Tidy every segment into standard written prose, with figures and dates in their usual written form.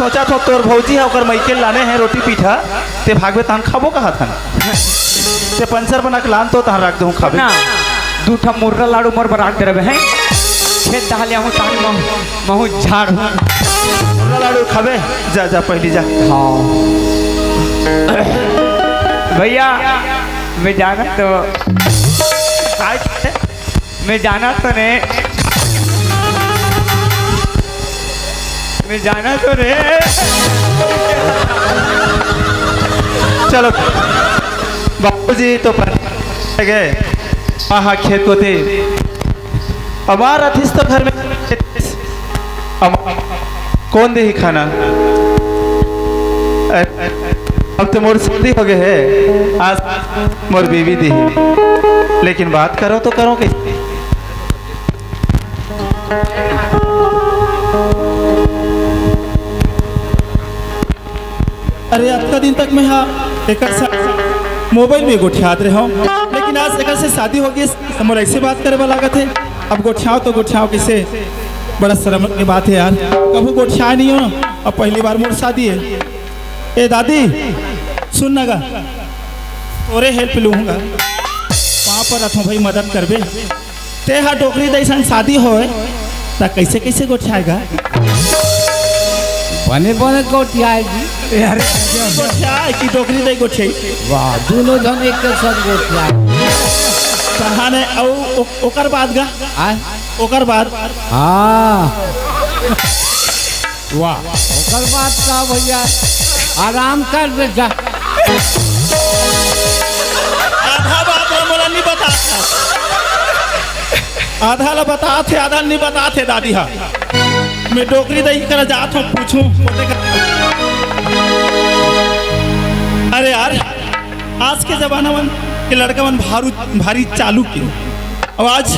सोचा था तोर भौजी है ओकर मैके लाने हैं रोटी पीठा ते भागवे तहन खाबो कहा था ते पंचर बना के लान तो तहन रख दूँ खाबे ना दूठा मुर्रा लाड़ू मोर बराक करे हैं खेत दहलिया हूँ तान महू झाड़ हूँ मुर्रा लाड़ू खाबे जा जा पहली जा। हाँ भैया मैं जाना तो मैं जाना तो ने मैं जाना तो रे चलो बाबूजी तो गए हाँ खेत को थे हमारा थिस तो घर में कौन दे ही खाना अब तो मोर शादी हो गए है आज मोर बीवी दी लेकिन बात करो तो करो कि अरे आज का दिन तक मैं हाँ एक मोबाइल में गोठियात रहा हूँ लेकिन आज एक से शादी हो गई मोर ऐसे बात करे वाला लागत है अब गोठियाओ तो गोठियाओ किसे बड़ा शर्म की बात है यार कभी गोठिया नहीं हो अब पहली बार मोर शादी है। ए दादी सुन ना गा तोरे हेल्प लूँगा वहाँ पर रखो भाई मदद करबे ते हाँ डोकरी दैसन शादी हो तो कैसे कैसे गोठियाएगा बने बने गोठियाएगी यार गोठियाए की डोकरी दे गोठियाई वाह दोनों जन एक के साथ गोठियाए कहाने ओकर बाद गा ओकर बाद हाँ वाह ओकर बाद का भैया आराम कर बेटा आधा बात मोला नहीं बता आधा ला बता थे आधा नहीं बता थे दादी हाँ मैं डोकरी दही कर जात हूँ पूछूं अरे यार आज के जमाना में के लड़का मन भारी चालू की अब आज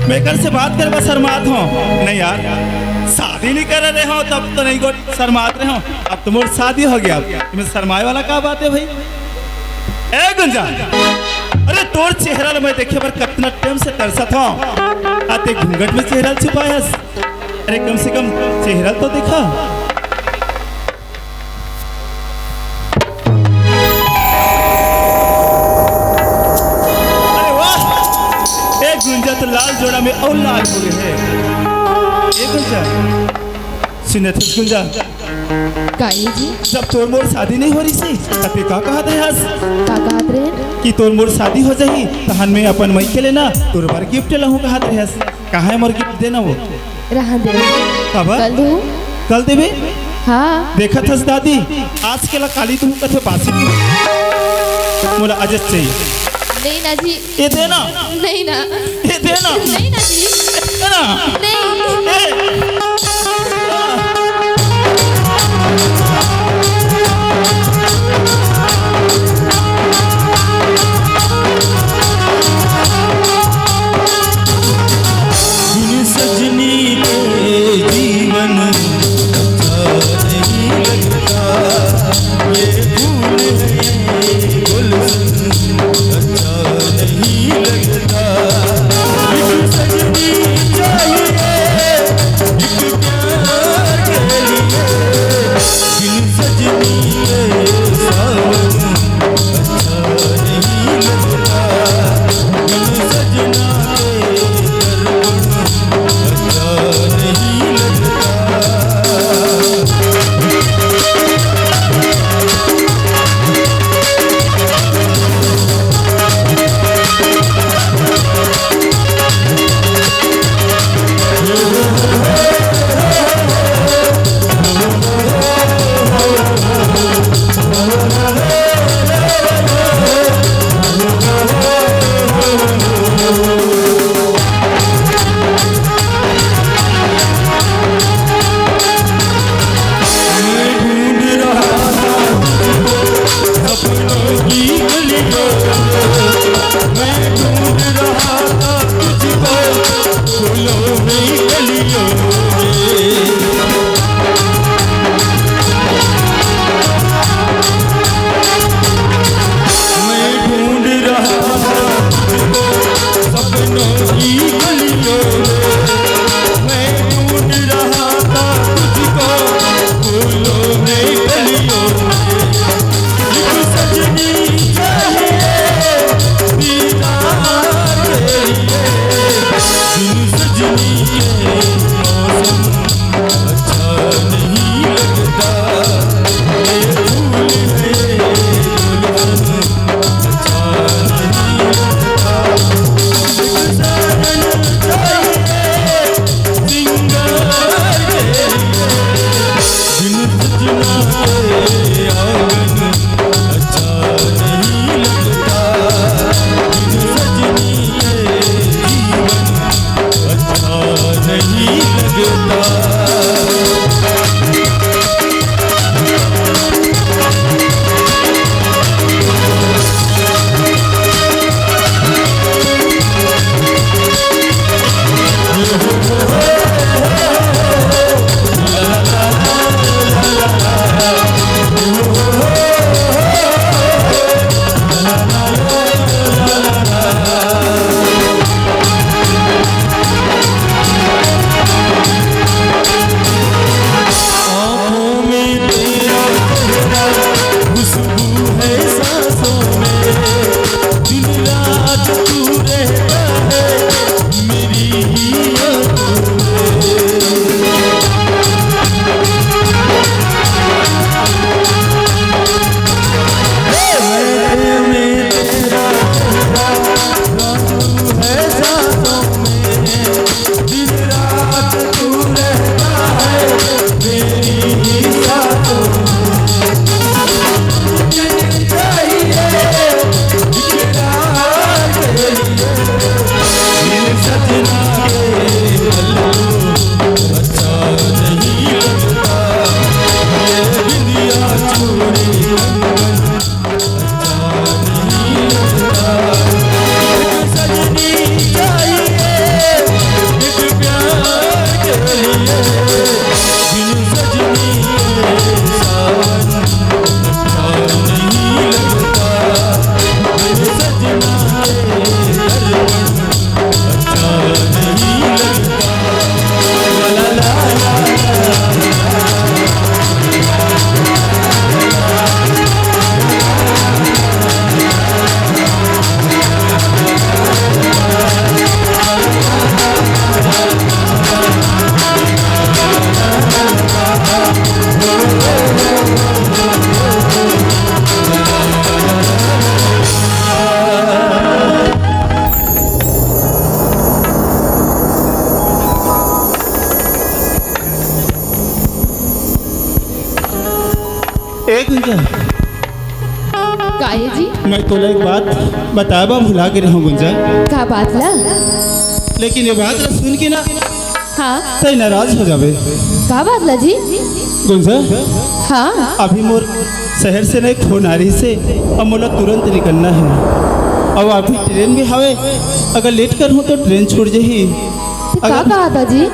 मैं कर से बात कर बस शर्मात हूँ नहीं यार शादी नहीं कर रहे हो तब तो नहीं शर्मात रहे हो अब तो मोर शादी हो गया मैं शर्माए वाला क्या बात है भाई। ए गुंजा अरे तोर चेहरा मैं देखे पर कितना टाइम से तरसत हूँ आते घूंघट में चेहरा छुपाया अरे कम से कम चेहरा तो देखा अरे वाह एक गुंजा तो लाल जोड़ा में और लाल हो गए हैं। एक गुंजा सुने थे गुंजा जी जब तोर मोर शादी नहीं हो रही सी तब का कहा थे हस का कहत रहे कि तोर मोर शादी हो जाही तहन में अपन मई के लेना तोर बार गिफ्ट लहू कहा थे हस कहाँ है मोर गिफ्ट देना वो रहा दे कब कल दू कल देवे हाँ देखा थस दादी आज के ला काली तुम कथे बासी मोला अजत चाहिए नहीं ना जी ये देना नहीं ना ये देना नहीं ना जी देना नहीं सजनी के जीवन अच्छा नहीं लगता ये फूल है गुलशन अच्छा नहीं लगता सजनी चाहिए एक गुंजा, काहे जी मैं तोला एक बात बताबा भुला के रहूं गुंजा, का बात ला? लेकिन ये बात ला सुन के ना हाँ तय नाराज हो जावे। का बात ला जी? गुंजा, हाँ अभी मोर शहर से नहीं फोन आ रही से, अब मोला तुरंत निकलना है। अब अभी ट्रेन भी हवे, अगर लेट कर हूँ तो ट्रेन छूट जाही। का कहा था जी?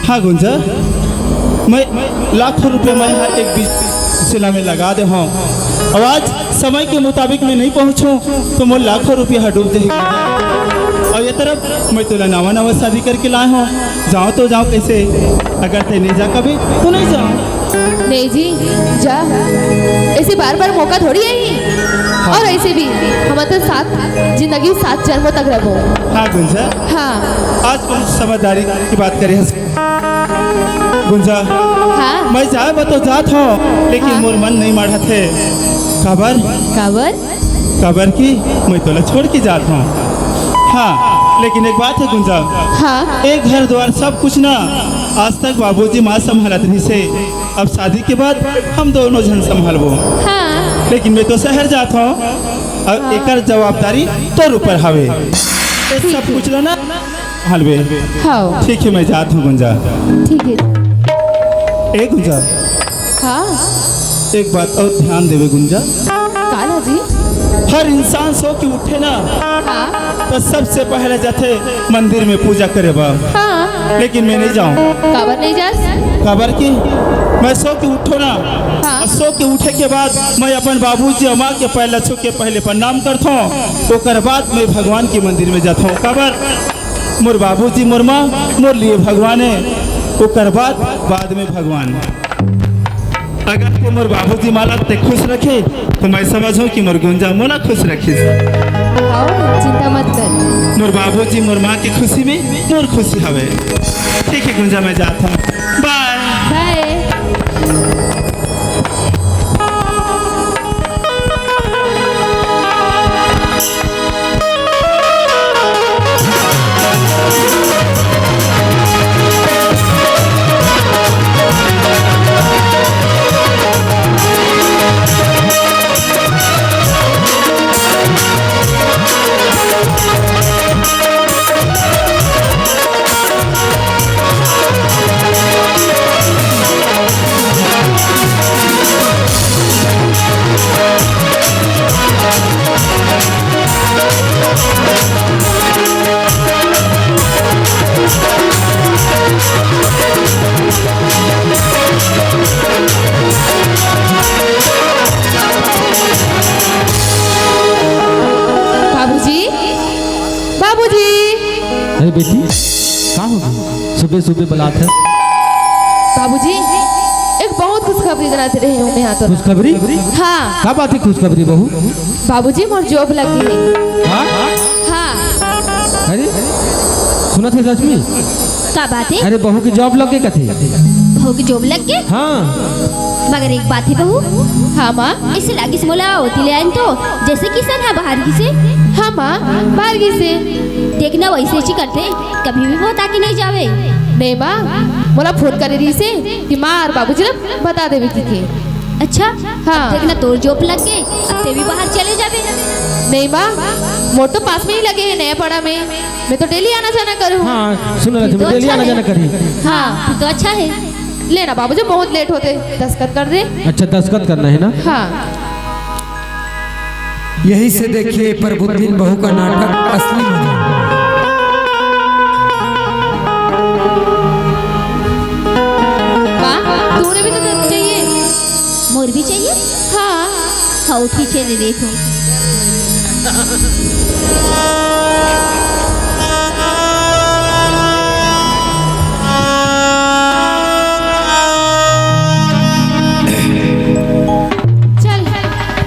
हाँ गुंजा, मैं लाखों रुपए मैं यहाँ एक सिला में लगा दे हूँ। अब आज समय के मुताबिक मैं नहीं पहुँचूँ तो मोर लाखों रुपया डूब जाएगी। और ये तरफ मैं तो नवा नवा शादी करके लाए हूँ, जाऊँ तो जाऊँ कैसे? अगर ते नहीं जा कभी तो नहीं जाऊँ। नहीं जी जा, ऐसे बार बार मौका थोड़ी है ही। और ऐसे भी हम तो साथ जिंदगी साथ जन्मों तक रहो। हाँ गुंजा, हाँ आज कौन समझदारी की बात करे गुंजा। हाँ मैं जाए तो जात हूँ, लेकिन हाँ। मोर मन नहीं माढ़ा थे। खबर काबर खबर की मैं तोला छोड़ के जात हूँ। हाँ लेकिन एक बात है गुंजा, हाँ एक घर द्वार सब कुछ ना आज तक बाबूजी माँ संभालत नहीं से, अब शादी के बाद हम दोनों जन संभालबो। हाँ लेकिन मैं तो शहर जात हूँ, अब एकर जवाबदारी तोर ऊपर हवे। ये सब कुछ ना हलवे। हाँ ठीक है मैं जात हूँ गुंजा। ठीक है। ए गुंजा, हाँ एक बात और ध्यान देवे गुंजा, काला जी? हर इंसान सो के उठे ना हाँ तो सबसे पहले जाते मंदिर में पूजा करे बा। हाँ लेकिन मैं नहीं जाऊँ। काबर नहीं जास? खबर की मैं सो के उठो ना, हाँ। और सो के उठे के बाद मैं अपन बाबूजी और माँ के पहले छू के पहले प्रणाम करता हूँ, ओकर बाद मैं भगवान के मंदिर में जाता हूँ। खबर मोर बाबूजी मोर माँ मोर लिए भगवान है, ओकर बाद में भगवान। अगर ते मोर बाबूजी माला ते खुश रखे तो मैं समझूं कि मोर गुंजा मोला खुश रखी। आओ चिंता मत कर। मोर बाबूजी मोर माँ की खुशी में मोर खुशी हवे। ठीक है गुंजा मैं जाता हूँ, बाय बाय। अरे बेटी कहाँ हो गई? सुबह सुबह बुलात है। बाबूजी एक बहुत खुशखबरी देना रहे हूँ यहाँ तो। खुशखबरी? हाँ क्या बात है खुशखबरी बहू? बाबूजी मोर जॉब लगी है। हाँ? हाँ अरे सुना थे सच में? का बात है? अरे बहू की जॉब लगे कथे? बहू की जॉब लग गए? हाँ मगर एक बात है बहू, हाँ माँ। ऐसे लागी से मोला होती ले आइन तो जैसे किसान है बाहर की से। हाँ माँ बारगी से। देखना वैसे ही करते, कभी भी वो ताकि नहीं जावे। नहीं माँ, मोला फोन करे रही से कि माँ और बाबूजी ने बता देवे की अच्छा हाँ। अब देखना तोर जोप लग गए, अब ते भी बाहर चले जाबे। नहीं माँ, मोर तो पास में ही लगे हैं नया पड़ा में। मैं तो डेली आना जाना करूँ। हाँ सुनो फिर लक्ष्मी, तो डेली अच्छा आना है। जाना करी। हाँ फिर तो अच्छा है। लेना बाबूजी, बहुत लेट होते, दस्तखत कर दे। अच्छा दस्तखत करना है ना। हाँ यही से देखिए प्रबुद्धिन बहू का नाटक असली मजा। माँ, तूने भी तो दूध चाहिए। मोर भी चाहिए। हाँ हाँ ठीक है, दे देखो। चल,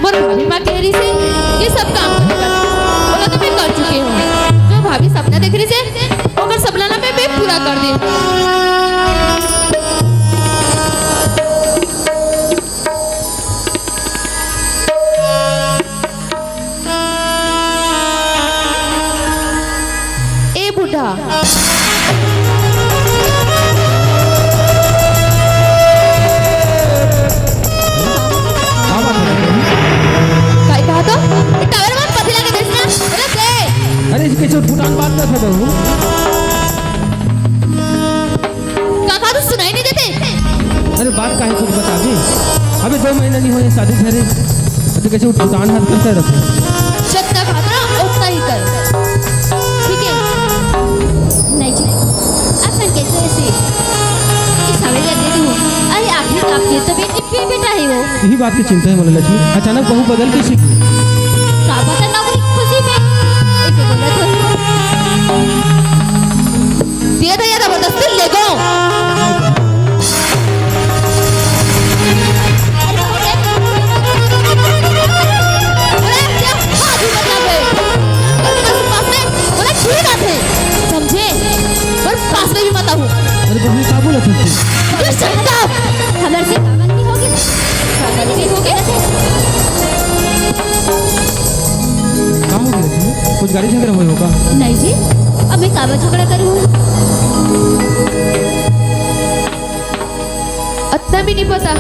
मोर भाभी माँ कह रही से ये सब काम कर बोला तो मैं कर चुकी हूँ। जो भाभी सपना देख रही से ओकर सपना ना मैं पूरा कर दी। ए बूढ़ा, क्या बात है बहू? काय कहा तो टावर में पति लगे देखना बोला दे। अरे इसके जो फुटान बात ना था बहू। काका तो सुनाई नहीं देते। अरे बात काहे कुछ बता दी। अबे 2 महीना नहीं हुए शादी ठहरे, तो कैसे फुटान हाथ करते रखे। जितना खाना उतना ही कर, ठीक है? नहीं जी, अपन कैसे ऐसे इस हवेली दे दूँ। अरे आखिर तो आपकी तो बेटा है वो। यही बात की चिंता है मोला लक्ष्मी, अचानक बहू बदल के सीखी। का पता नौकरी की खुशी में ऐसे बोला तो ही हो। दिया था या जबरदस्ती ले गो। अरे क्या भाभी बता गए। और बस पास में बोला ठीक है, समझे? और पास में भी मत आओ। अरे बहू क्या बोला था उससे? ये शट अप। हमारे से गलती होगी। गलती हो गई। क्या हो गया लक्ष्मी? कुछ गाड़ी झगड़ा हुआ होगा। नहीं जी, अब मैं काबा झगड़ा करूँ। इतना भी नहीं पता।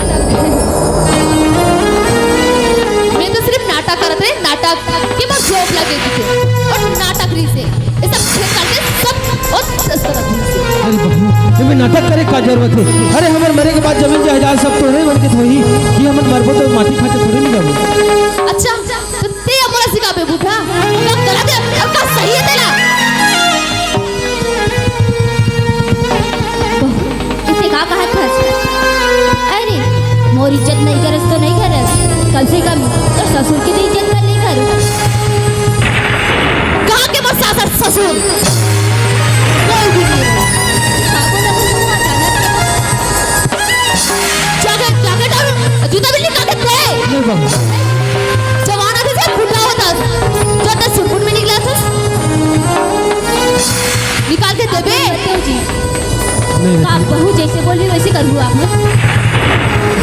मैं तो सिर्फ नाटक करते रहे, नाटक कि मैं जॉब लगे थी और नाटक रही से ये सब खेल करके सब और दस्तखत रही से। अरे बहू तुम्हें नाटक करे का जरूरत है। अरे हमारे मरे के बाद जमीन जायदाद सब तो नहीं बन के थोड़ी कि हम मरबो तो माटी खाते थोड़ी नहीं जाबो। अच्छा तो ते हमरा सिखा पे बूढ़ा का गलत है और का सही है तेरा। इसे का कहा था? अरे मोर इज्जत नहीं करस तो नहीं करस, कम से कम तो ससुर की तो इज्जत कर नहीं करूँ। कहा के मत सासर ससुर कोई भी नहीं है। जैकेट जैकेट और जूता भी निकाल के दे। नहीं बहू जवाना थे से बूढ़ा होता जो ते सुरपुर में निकला था निकाल के दे बे। जी नहीं आप बहू जैसे बोल रही वैसे करूँ आपने।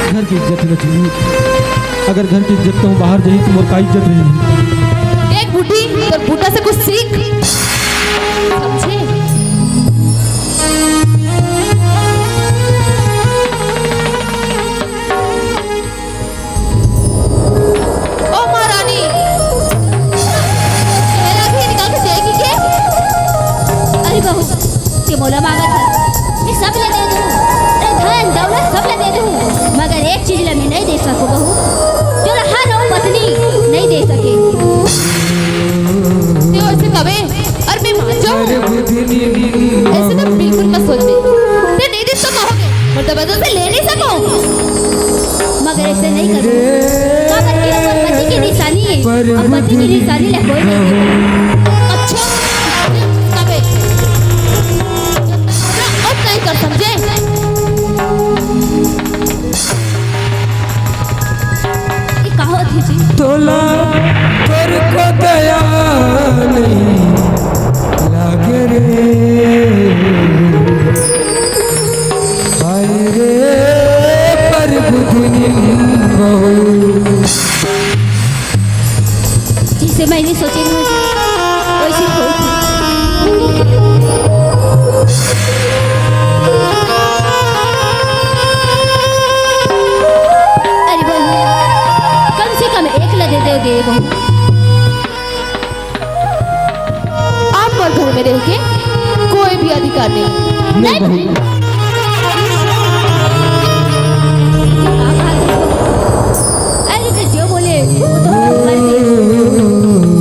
घर की इज्जत है लक्ष्मी, अगर घर की इज्जत तो बाहर जाई तो मोर का इज्जत रही। एक बूढ़ी तो बूढ़ा से कुछ सीख, समझे? ओ महारानी मेरा भी निकाल के देगी के। अरे बहू ये मोला मांगा था, मैं सब ले दे दूँ। अरे धन दौलत सब ले दे दूँ, मगर एक चीज ला मैं नहीं दे सकूँ बहू, जो हर हो पत्नी नहीं दे सके। ते ऐसे कवे और मैं मान जाऊं ऐसे तो बिल्कुल मत सोच बे। ते नहीं दे तो कहोगे मतलब बदल से ले नहीं सको। मगर ऐसे नहीं करूँ, मगर ये तो पति की निशानी है और पति की निशानी ला कोई नहीं देगा। अच्छा कवे अब नहीं कर समझे? ये कहो थी जी। तोला पर को दया नहीं लागे रे, हाय रे प्रबुद्धिन बहू। जिसे मैंने सोची नहीं नहीं बहू अरे तो जो बोले वो तो हम कर दे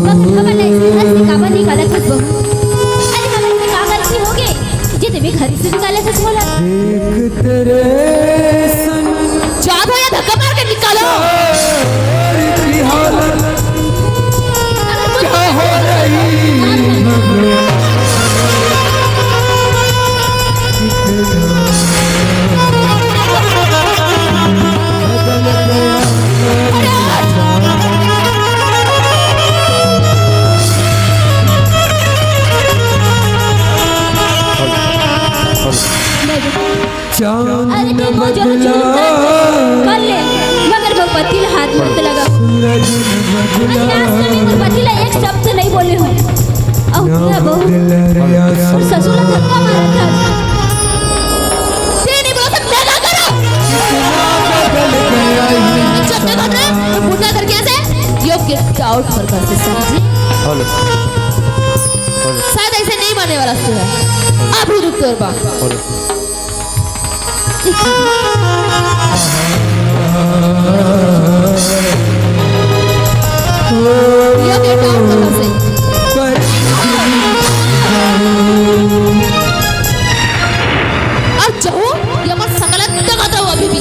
मगर हमारे ऐसे घर से काबर निकाला था बहू। अरे मगर इसमें का गलती हो गई जे तुम्हें घर से निकाला था बोला देख तेरे संग जा भैया धक्का मार के निकालो। की हालत क्या हो रही अरे देखो जो कर ले मगर वो पतिला हाथ मत लगा। अरे आज तक मैं पतिला एक शब्द नहीं बोले हूँ और क्या बहू और ससुर ने धक्का मारा था। तेरी बोल से क्या करो जब मैं बता मुद्दा करके ऐसे यू गेट आउट फॉर कर से समझी। शायद ऐसे नहीं मानने वाला तू है अब रुक तोर बा यू गेट आउट फॉर से और जाओ ये मत सकलत लगा दो अभी भी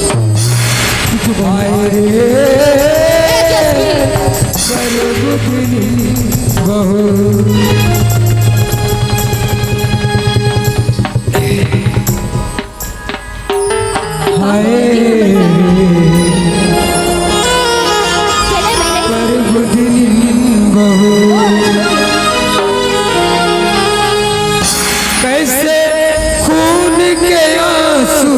कैसे खून के आंसू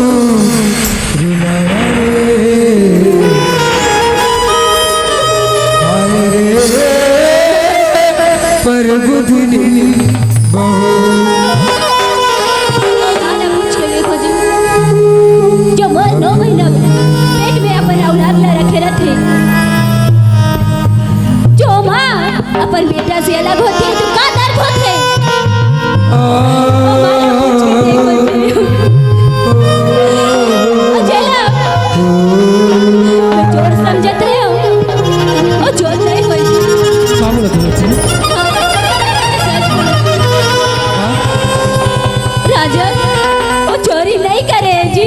पर बुधनी जो 9 महीना पेट में अपन औलाद ला रखे रखे जो माँ अपन बेटा से अलग होती है तो का दर्द होते जोर समझते हो और जोर नहीं होई राजा वो चोरी नहीं करे जी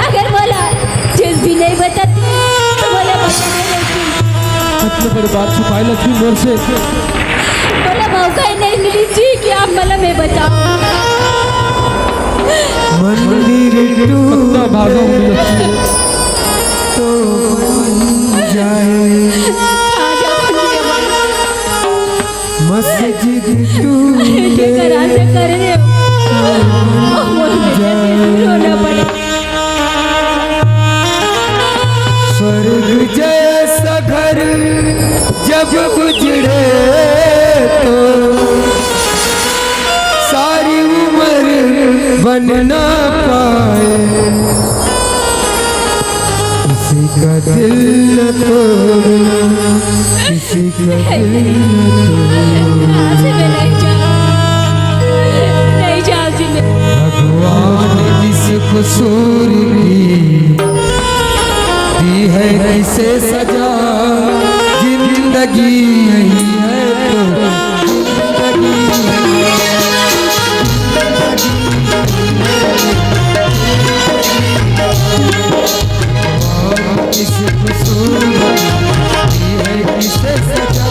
अगर बोला जिस भी नहीं बताती तो बोला इतने बड़ी बात छुपाई लक्ष्मी मोर से बोला मौका ही नहीं मिली जी कि आप मला में बताओ मंदिर टूटा भागा तो जाए मस्जिद टूटे कर रहे रोना पड़ा स्वर्ग जैसा घर जब गुजरे तो सारी उम्र बन ना पाए किसी का दिल न तोड़ना किसी का दिल न कहाँ से मैं नहीं जाऊँ जी मैं भगवान जिसको सूर दी है किसे सजा जिंदगी यही है तो जिंदगी किसको सूर दी है किसे सजा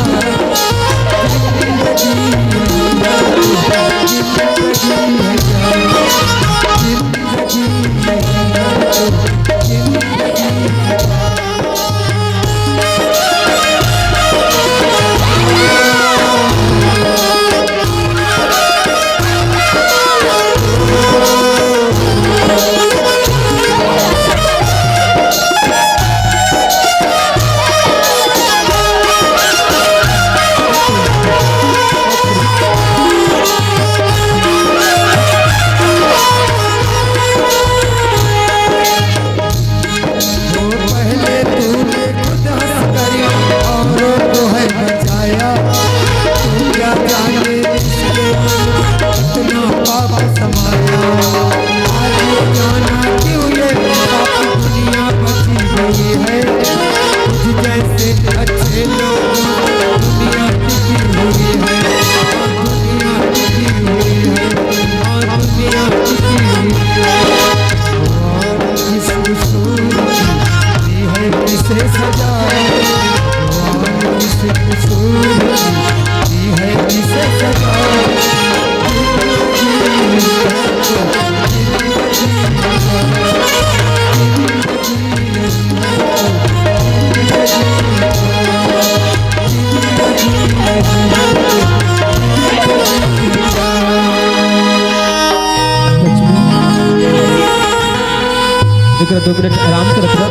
2 मिनट आराम कर रखना,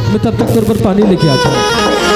मैं तब तक तेरे पर पानी लेके आता हूँ।